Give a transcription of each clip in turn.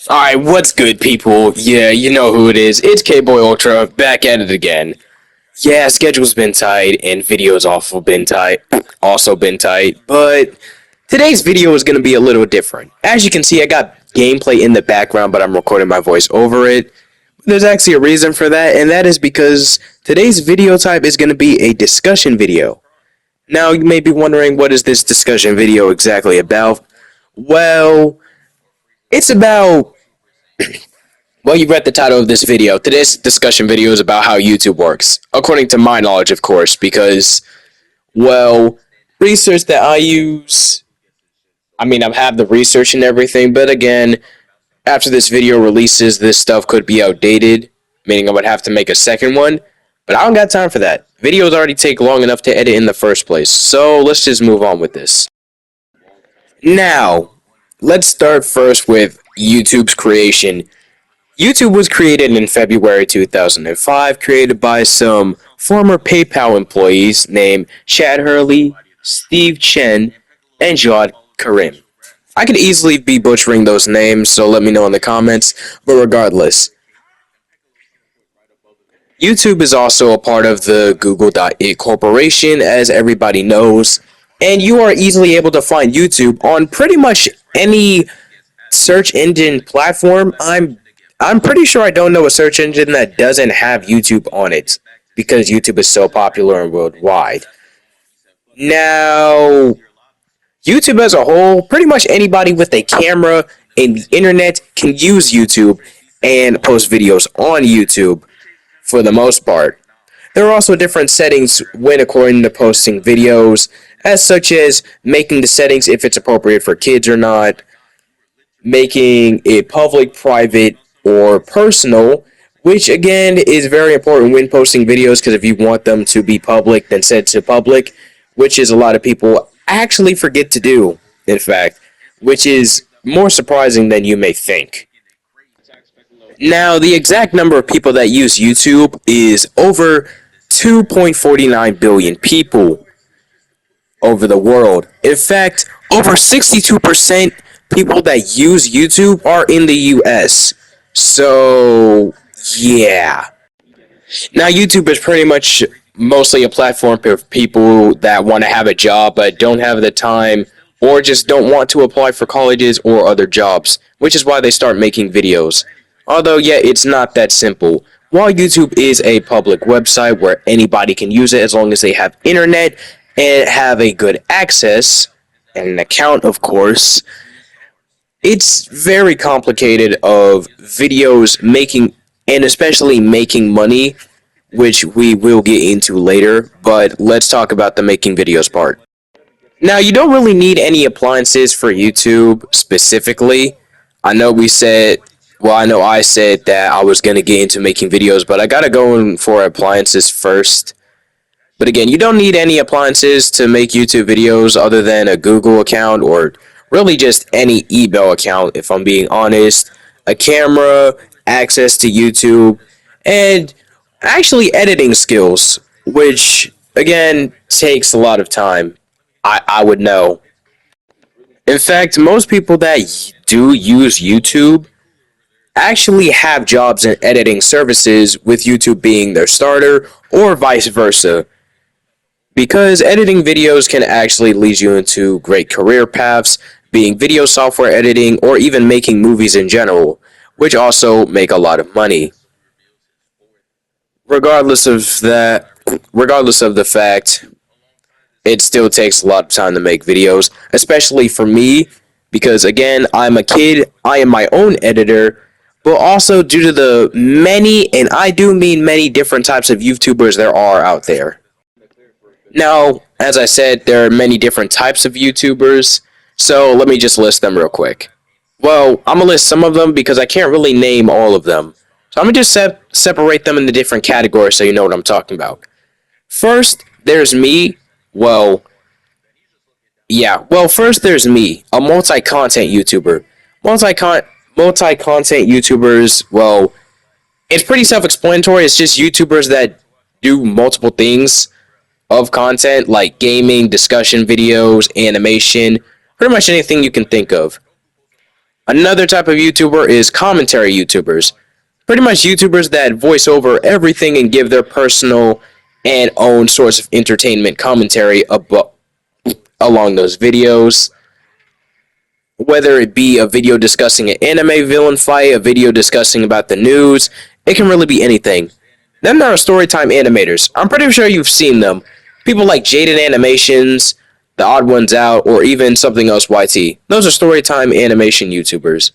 Alright, what's good, people? Yeah, you know who it is. It's K-Boy Ultra, back at it again. Yeah, schedule's been tight, and video's also been tight, but today's video is gonna be a little different. As you can see, I got gameplay in the background, but I'm recording my voice over it. There's actually a reason for that, and that is because today's video type is gonna be a discussion video. Now, you may be wondering, what is this discussion video exactly about? Well, it's about Well, you read the title of this video. Today's discussion video is about how YouTube works. According to my knowledge, of course, because, well, research that I use, I have the research and everything, but again, after this video releases, this stuff could be outdated, meaning I would have to make a second one, but I don't got time for that. Videos already take long enough to edit in the first place, so let's just move on with this. Now, let's start first with YouTube's creation. YouTube was created in February 2005, created by some former PayPal employees named Chad Hurley, Steve Chen, and Jawad Karim. I could easily be butchering those names, so let me know in the comments, but regardless, YouTube is also a part of the Google.it corporation, as everybody knows, and you are easily able to find YouTube on pretty much any search engine platform. I'm pretty sure I don't know a search engine that doesn't have YouTube on it, because YouTube is so popular and worldwide. Now, YouTube as a whole, pretty much anybody with a camera and the internet can use YouTube and post videos on YouTube for the most part. There are also different settings when according to posting videos, as such as making the settings if it's appropriate for kids or not, making it public, private, or personal, which again is very important when posting videos, because if you want them to be public, then set to public, which is a lot of people actually forget to do, in fact, which is more surprising than you may think. Now, the exact number of people that use YouTube is over 2.49 billion people over the world. In fact, over 62% people that use YouTube are in the US. So, yeah. Now, YouTube is pretty much mostly a platform for people that want to have a job but don't have the time, or just don't want to apply for colleges or other jobs, which is why they start making videos. Although, yeah, it's not that simple. While YouTube is a public website where anybody can use it as long as they have internet and have a good access, and an account, of course, it's very complicated of videos making, and especially making money, which we will get into later, but let's talk about the making videos part. Now, you don't really need any appliances for YouTube specifically. I know I said that I was going to get into making videos, but I got to go in for appliances first. But again, you don't need any appliances to make YouTube videos other than a Google account, or really just any email account, if I'm being honest, a camera, access to YouTube, and actually editing skills, which again takes a lot of time. I would know. In fact, most people that do use YouTube actually have jobs in editing services, with YouTube being their starter, or vice versa. Because editing videos can actually lead you into great career paths, being video software editing, or even making movies in general, which also make a lot of money. Regardless of the fact, it still takes a lot of time to make videos, especially for me, because again, I'm a kid, I am my own editor, but also due to the many, and I do mean many, different types of YouTubers there are out there. Now, as I said, there are many different types of YouTubers, so let me just list them real quick. Well, I'm going to list some of them because I can't really name all of them. So I'm going to just separate them into different categories so you know what I'm talking about. First, there's me. First there's me, a multi-content YouTuber. Multi-content YouTubers, well, it's pretty self-explanatory. It's just YouTubers that do multiple things of content, like gaming, discussion videos, animation, pretty much anything you can think of. Another type of YouTuber is commentary YouTubers. Pretty much YouTubers that voice over everything and give their personal and own source of entertainment commentary along those videos. Whether it be a video discussing an anime villain fight, a video discussing about the news, it can really be anything. Then there are storytime animators. I'm pretty sure you've seen them. People like Jaded Animations, The Odd Ones Out, or even something else YT. Those are storytime animation YouTubers.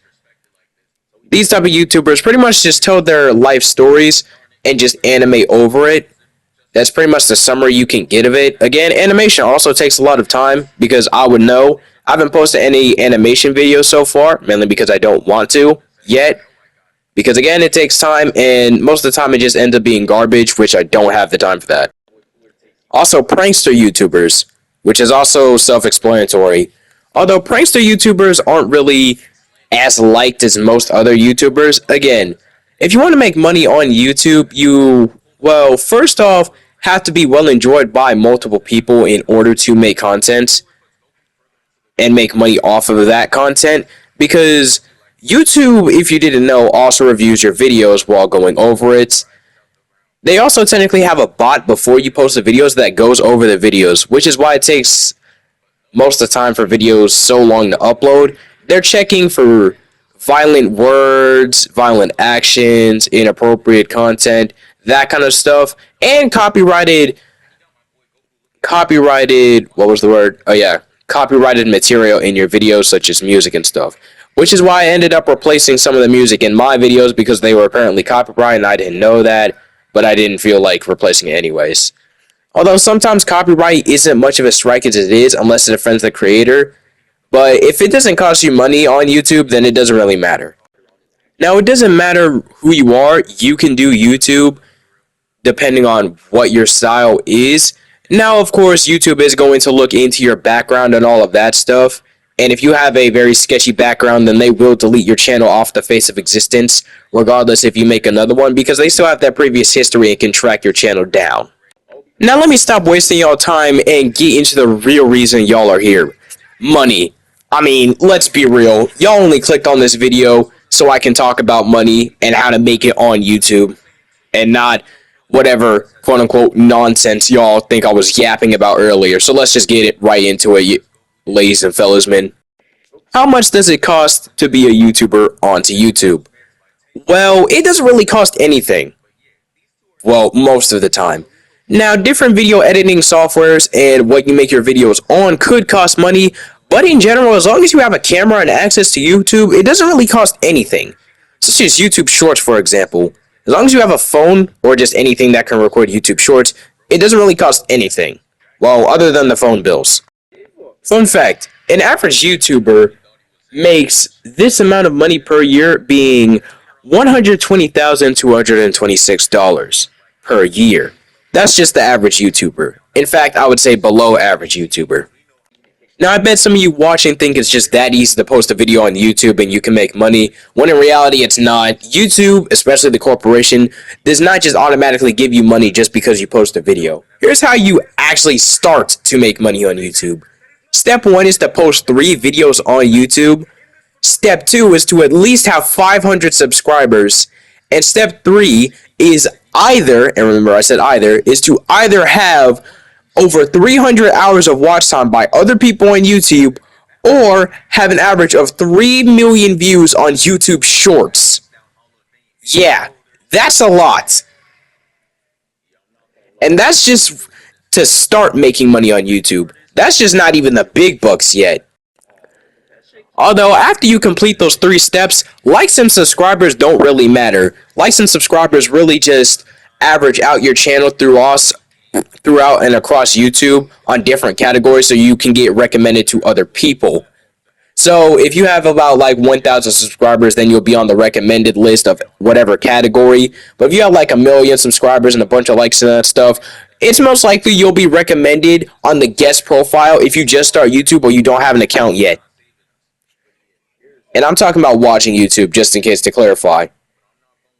These type of YouTubers pretty much just tell their life stories and just animate over it. That's pretty much the summary you can get of it. Again, animation also takes a lot of time because I would know. I haven't posted any animation videos so far, mainly because I don't want to yet. Because again, it takes time, and most of the time it just ends up being garbage, which I don't have the time for that. Also, prankster YouTubers, which is also self-explanatory. Although prankster YouTubers aren't really as liked as most other YouTubers, again, if you want to make money on YouTube, well, first off, have to be well enjoyed by multiple people in order to make content and make money off of that content, because YouTube, if you didn't know, also reviews your videos while going over it. They also technically have a bot before you post the videos that goes over the videos, which is why it takes most of the time for videos so long to upload. They're checking for violent words, violent actions, inappropriate content, that kind of stuff, and copyrighted, what was the word? Oh yeah, copyrighted material in your videos, such as music and stuff. Which is why I ended up replacing some of the music in my videos, because they were apparently copyrighted and I didn't know that, but I didn't feel like replacing it anyways. Although sometimes copyright isn't much of a strike as it is, unless it offends the creator. But if it doesn't cost you money on YouTube, then it doesn't really matter. Now, it doesn't matter who you are, you can do YouTube depending on what your style is. Now, of course, YouTube is going to look into your background and all of that stuff. And if you have a very sketchy background, then they will delete your channel off the face of existence, regardless if you make another one, because they still have that previous history and can track your channel down. Now let me stop wasting y'all time and get into the real reason y'all are here. Money. I mean, let's be real. Y'all only clicked on this video so I can talk about money and how to make it on YouTube, and not whatever quote-unquote nonsense y'all think I was yapping about earlier. So let's just get it right into it, ladies and fellas, men. How much does it cost to be a YouTuber onto YouTube? Well, it doesn't really cost anything. Well, most of the time. Now, different video editing softwares and what you make your videos on could cost money, but in general, as long as you have a camera and access to YouTube, it doesn't really cost anything. Such as YouTube Shorts, for example. As long as you have a phone or just anything that can record YouTube Shorts, it doesn't really cost anything. Well, other than the phone bills. Fun fact, an average YouTuber makes this amount of money per year, being $120,226 per year. That's just the average YouTuber. In fact, I would say below average YouTuber. Now, I bet some of you watching think it's just that easy to post a video on YouTube and you can make money, when in reality it's not. YouTube, especially the corporation, does not just automatically give you money just because you post a video. Here's how you actually start to make money on YouTube. Step 1 is to post 3 videos on YouTube. Step 2 is to at least have 500 subscribers. And step 3 is either, and remember I said either, is to either have over 300 hours of watch time by other people on YouTube, or have an average of 3 million views on YouTube Shorts. Yeah, that's a lot. And that's just to start making money on YouTube. That's just not even the big bucks yet. Although, after you complete those 3 steps, likes and subscribers don't really matter. Likes and subscribers really just average out your channel throughout and across YouTube on different categories, so you can get recommended to other people. So if you have about like 1,000 subscribers, then you'll be on the recommended list of whatever category. But if you have like 1 million subscribers and a bunch of likes and that stuff, it's most likely you'll be recommended on the guest profile if you just start YouTube or you don't have an account yet. And I'm talking about watching YouTube, just in case to clarify.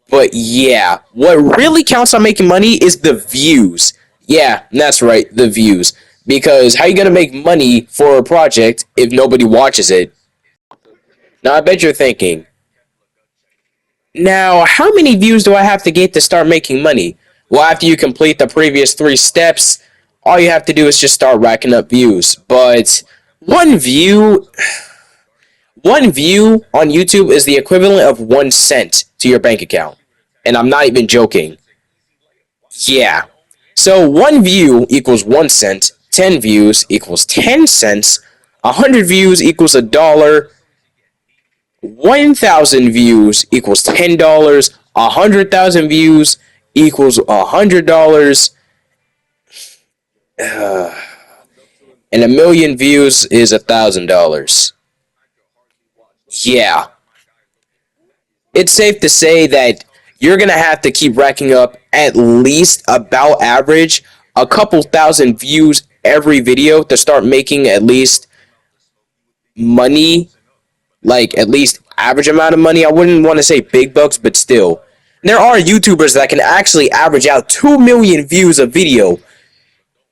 But yeah, what really counts on making money is the views. Yeah, that's right, the views. Because how are you going to make money for a project if nobody watches it? Now, I bet you're thinking, now, how many views do I have to get to start making money? Well, after you complete the previous 3 steps, all you have to do is just start racking up views. But one view, one view on YouTube is the equivalent of 1 cent to your bank account. And I'm not even joking. Yeah. So 1 view equals 1 cent, 10 views equals 10 cents, 100 views equals $1, 1,000 views equals $10, 100,000 views equals $100, and 1,000,000 views is $1,000. Yeah, it's safe to say that you're gonna have to keep racking up at least about average a couple thousand views every video to start making at least money, like at least average amount of money. I wouldn't want to say big bucks, but still. There are YouTubers that can actually average out 2 million views a video.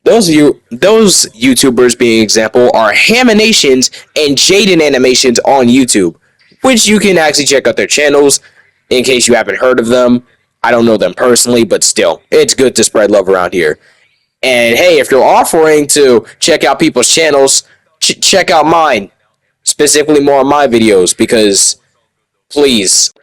Those YouTubers, being example, are Haminations and Jaden Animations on YouTube, which you can actually check out their channels in case you haven't heard of them. I don't know them personally, but still, it's good to spread love around here. And hey, if you're offering to check out people's channels, check out mine, specifically more of my videos, because please.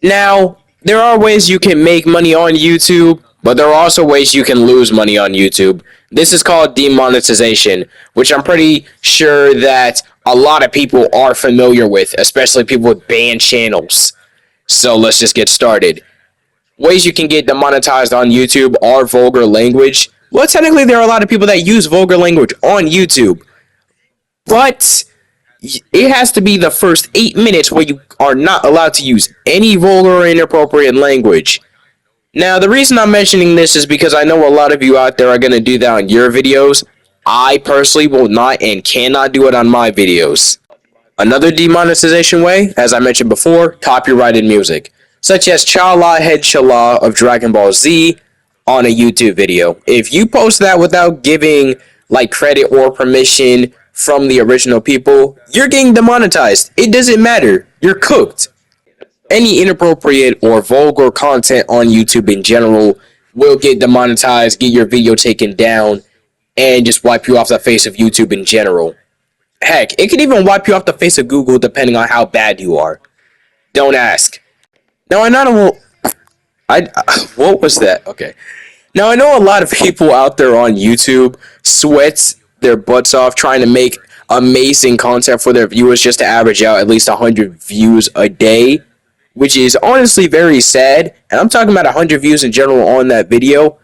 Now, there are ways you can make money on YouTube, but there are also ways you can lose money on YouTube. This is called demonetization, which I'm pretty sure that a lot of people are familiar with, especially people with banned channels. So let's just get started. Ways you can get demonetized on YouTube are vulgar language. Well, technically, there are a lot of people that use vulgar language on YouTube, but it has to be the first 8 minutes where you are not allowed to use any vulgar or inappropriate language. Now, the reason I'm mentioning this is because I know a lot of you out there are going to do that on your videos. I personally will not and cannot do it on my videos. Another demonetization way, as I mentioned before, copyrighted music, such as Chala Head Chala of Dragon Ball Z on a YouTube video. If you post that without giving like credit or permission from the original people, you're getting demonetized. It doesn't matter. You're cooked. Any inappropriate or vulgar content on YouTube in general will get demonetized, get your video taken down, and just wipe you off the face of YouTube in general. Heck, it can even wipe you off the face of Google depending on how bad you are. Don't ask. Now, what was that? Okay. Now, I know a lot of people out there on YouTube sweat their butts off trying to make amazing content for their viewers just to average out at least 100 views a day, which is honestly very sad. And I'm talking about 100 views in general on that video.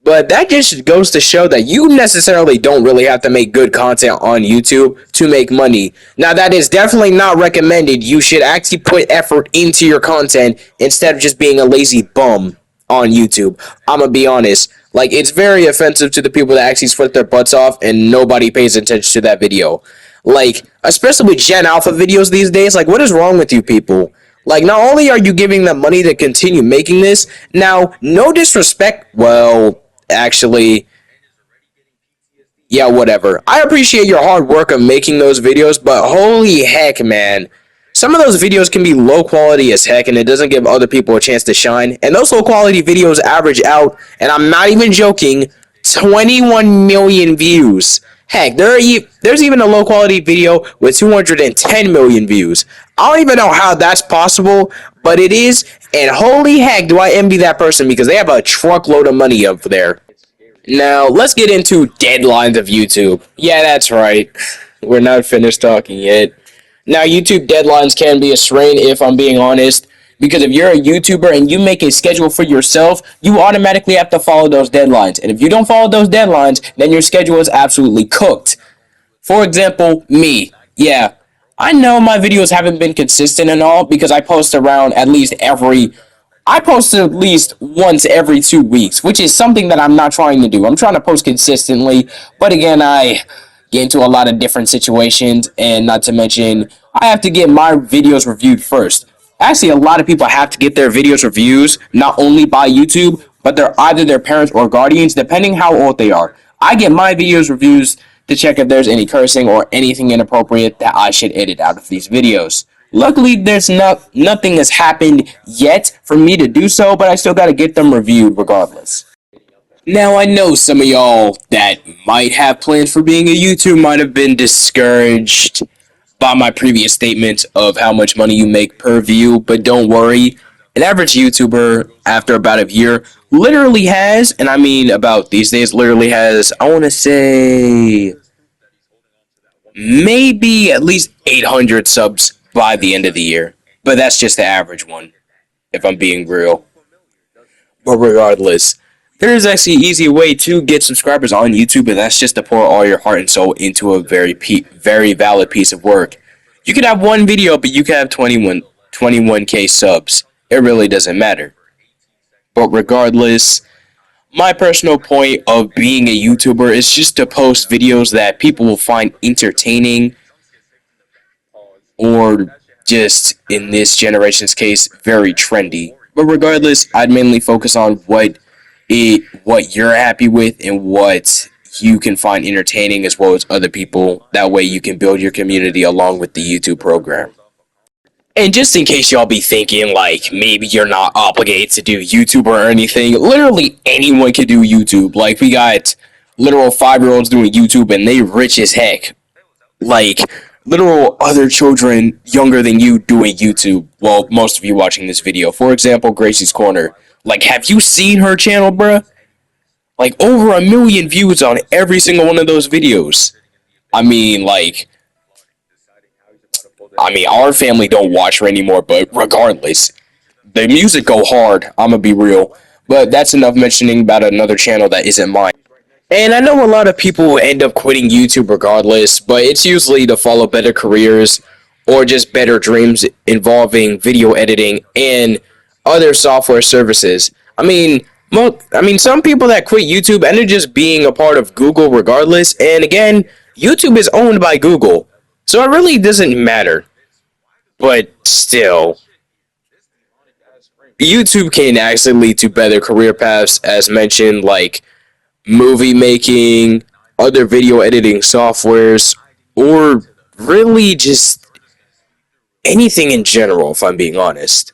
But that just goes to show that you necessarily don't really have to make good content on YouTube to make money. Now, that is definitely not recommended. You should actually put effort into your content instead of just being a lazy bum on YouTube. I'm gonna be honest. Like, it's very offensive to the people that actually sweat their butts off and nobody pays attention to that video. Like, especially with Gen Alpha videos these days, like, what is wrong with you people? Like, not only are you giving them money to continue making this, now, no disrespect, well, actually, yeah, whatever. I appreciate your hard work of making those videos, but holy heck, man. Some of those videos can be low quality as heck, and it doesn't give other people a chance to shine. And those low quality videos average out, and I'm not even joking, 21 million views. Heck, there's even a low quality video with 210 million views. I don't even know how that's possible, but it is, and holy heck do I envy that person because they have a truckload of money up there. Now, let's get into deadlines of YouTube. Yeah, that's right. We're not finished talking yet. Now, YouTube deadlines can be a strain if I'm being honest, because if you're a YouTuber and you make a schedule for yourself, you automatically have to follow those deadlines. And if you don't follow those deadlines, then your schedule is absolutely cooked. For example, me. Yeah, I know my videos haven't been consistent and all because I post at least once every 2 weeks, which is something that I'm not trying to do. I'm trying to post consistently, but again, I get into a lot of different situations, and not to mention, I have to get my videos reviewed first. Actually, a lot of people have to get their videos reviews, not only by YouTube, but they're either their parents or guardians, depending how old they are. I get my videos reviews to check if there's any cursing or anything inappropriate that I should edit out of these videos. Luckily, there's nothing has happened yet for me to do so, but I still gotta get them reviewed regardless. Now, I know some of y'all that might have plans for being a YouTuber might have been discouraged by my previous statement of how much money you make per view, but don't worry. An average YouTuber, after about a year, literally has, and I mean about these days, literally has, I want to say, maybe at least 800 subs by the end of the year. But that's just the average one, if I'm being real. But regardless, there is actually an easy way to get subscribers on YouTube, and that's just to pour all your heart and soul into a very valid piece of work. You could have one video, but you could have 21K subs. It really doesn't matter. But regardless, my personal point of being a YouTuber is just to post videos that people will find entertaining, or just in this generation's case, very trendy. But regardless, I'd mainly focus on what you're happy with and what you can find entertaining, as well as other people. That way you can build your community along with the YouTube program. And just in case y'all be thinking, like, maybe you're not obligated to do YouTube or anything, literally anyone can do YouTube. Like, we got literal 5-year-olds doing YouTube, and they rich as heck. Like, literal other children younger than you doing YouTube. Well, most of you watching this video. For example, Gracie's Corner. Like, have you seen her channel, bruh? Like, over 1 million views on every single one of those videos. I mean, our family don't watch her anymore, but regardless, the music go hard. I'ma be real. But that's enough mentioning about another channel that isn't mine. And I know a lot of people end up quitting YouTube regardless, but it's usually to follow better careers or just better dreams involving video editing and other software services. Some people that quit YouTube end up just being a part of Google regardless. And again, YouTube is owned by Google, so it really doesn't matter. But still, YouTube can actually lead to better career paths, as mentioned, like movie making, other video editing softwares, or really just anything in general, if I'm being honest.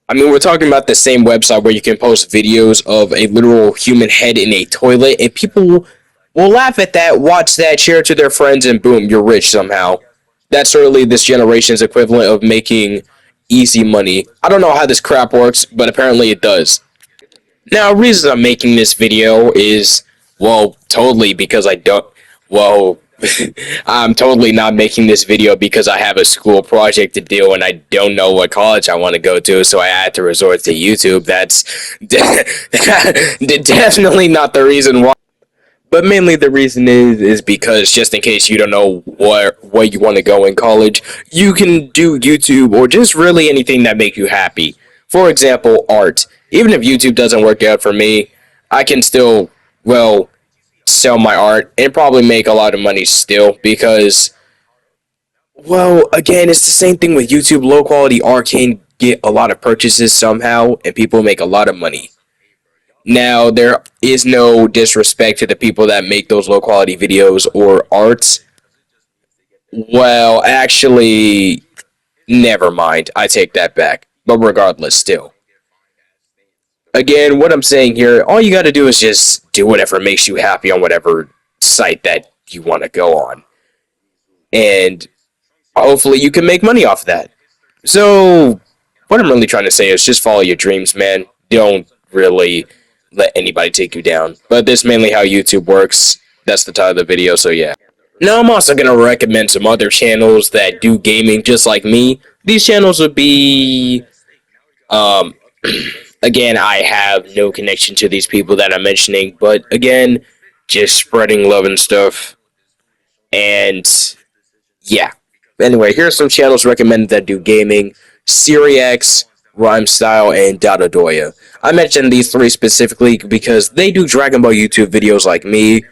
I mean, we're talking about the same website where you can post videos of a literal human head in a toilet, and people will laugh at that, watch that, share it to their friends, and boom, you're rich somehow. That's certainly this generation's equivalent of making easy money. I don't know how this crap works, but apparently it does. Now, the reason I'm making this video is, well, totally because I don't, well, I'm totally not making this video because I have a school project to do and I don't know what college I want to go to, so I had to resort to YouTube. That's definitely not the reason why. But mainly the reason is because, just in case you don't know where you want to go in college, you can do YouTube or just really anything that makes you happy. For example, art. Even if YouTube doesn't work out for me, I can still, well, sell my art and probably make a lot of money still because, well, again, it's the same thing with YouTube. Low quality art can get a lot of purchases somehow and people make a lot of money. Now, there is no disrespect to the people that make those low quality videos or arts. Well, actually, never mind. I take that back. But regardless, still. Again, what I'm saying here, all you gotta do is just do whatever makes you happy on whatever site that you want to go on. And hopefully you can make money off of that. So, what I'm really trying to say is just follow your dreams, man. Don't really let anybody take you down. But this is mainly how YouTube works. That's the title of the video, so yeah. Now, I'm also going to recommend some other channels that do gaming just like me. These channels would be, again, I have no connection to these people that I'm mentioning, but again, just spreading love and stuff. And yeah. Anyway, here are some channels recommended that do gaming: SiriX, Rhymestyle, and Dododoya. I mentioned these three specifically because they do Dragon Ball YouTube videos like me,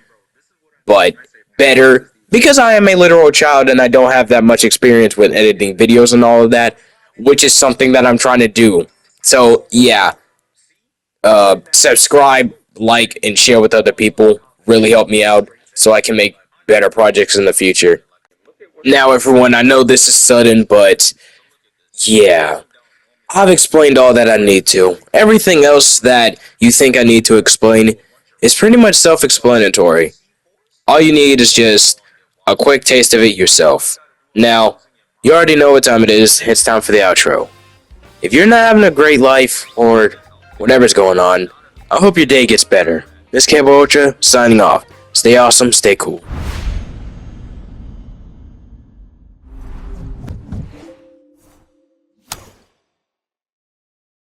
but better, because I am a literal child and I don't have that much experience with editing videos and all of that, which is something that I'm trying to do. So, yeah, subscribe, like, and share with other people. Really help me out so I can make better projects in the future. Now, everyone, I know this is sudden, but yeah, I've explained all that I need to. Everything else that you think I need to explain is pretty much self explanatory. All you need is just a quick taste of it yourself. Now, you already know what time it is. It's time for the outro. If you're not having a great life, or whatever's going on, I hope your day gets better. This Cable Ultra, signing off. Stay awesome, stay cool.